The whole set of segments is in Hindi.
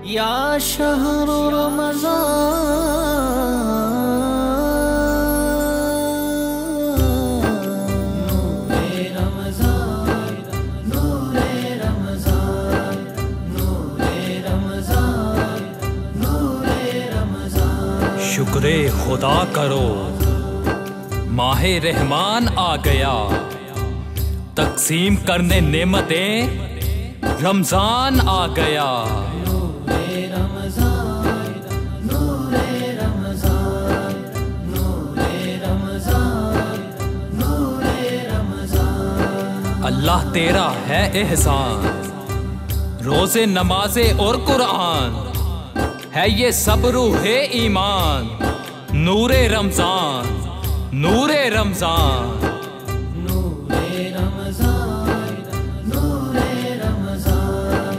या शहर शुक्रे खुदा करो, माहे रहमान आ गया, तकसीम करने नेमतें रमजान आ गया। अल्लाह तेरा है एहसान, रोजे नमाजे और कुरान है ये सब रूहे ईमान। नूरे रमजान, नूरे रमजान, नूरे रमजान, नूरे रमजान,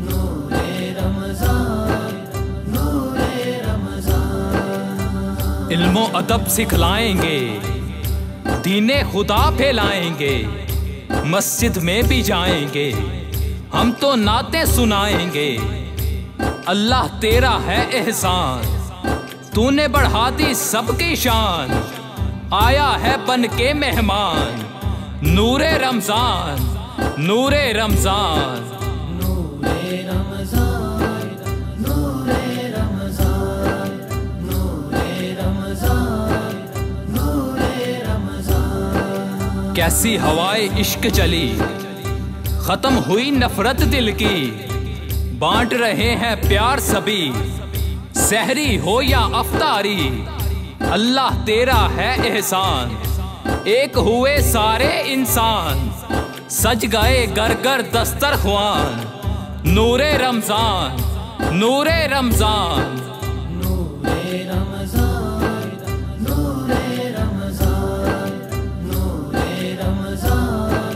नूरे रमजान, नूरे रमजान। इल्मो अदब सिखलाएंगे, दीने खुदा फैलाएंगे, मस्जिद में भी जाएंगे, हम तो नाते सुनाएंगे। अल्लाह तेरा है एहसान, तूने बढ़ा दी सबकी शान, आया है बन के मेहमान। नूरे रमजान, नूरे रमजान, नूरे रमजान, नूरे रमजान, नूरे रमजान, नूरे रमजान। कैसी हवाए इश्क चली, खत्म हुई नफरत दिल की, बांट रहे हैं प्यार सभी, सहरी हो या अफ्तारी। अल्लाह तेरा है एहसान, एक हुए सारे इंसान, सज गए घर घर दस्तरख्वान। नूरे रमजान, नूरे रमजान, नूरे रमजान, नूरे रमजान, नूरे रमजान,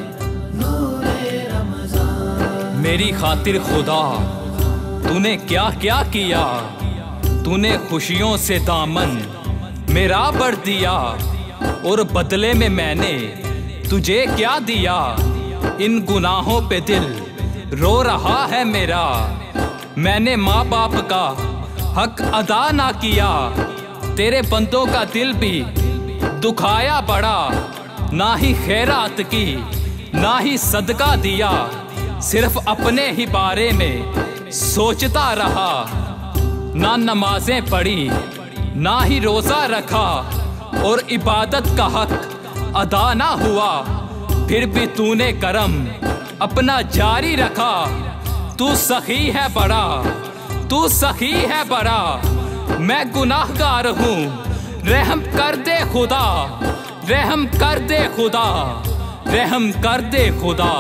नूरे रमजान। मेरी खातिर खुदा तूने क्या क्या किया, तूने खुशियों से दामन मेरा भर दिया, और बदले में मैंने तुझे क्या दिया। इन गुनाहों पे दिल रो रहा है मेरा, मैंने माँ बाप का हक अदा ना किया। तेरे बंदों का दिल भी दुखाया बड़ा, ना ही खैरात की ना ही सदका दिया, सिर्फ अपने ही बारे में सोचता रहा। ना नमाजें पढ़ी ना ही रोजा रखा, और इबादत का हक अदा ना हुआ, फिर भी तूने करम अपना जारी रखा। तू सखी है बड़ा, तू सखी है बड़ा, मैं गुनाहगार हूँ, रहम कर दे खुदा, रहम कर दे खुदा, रहम कर दे खुदा।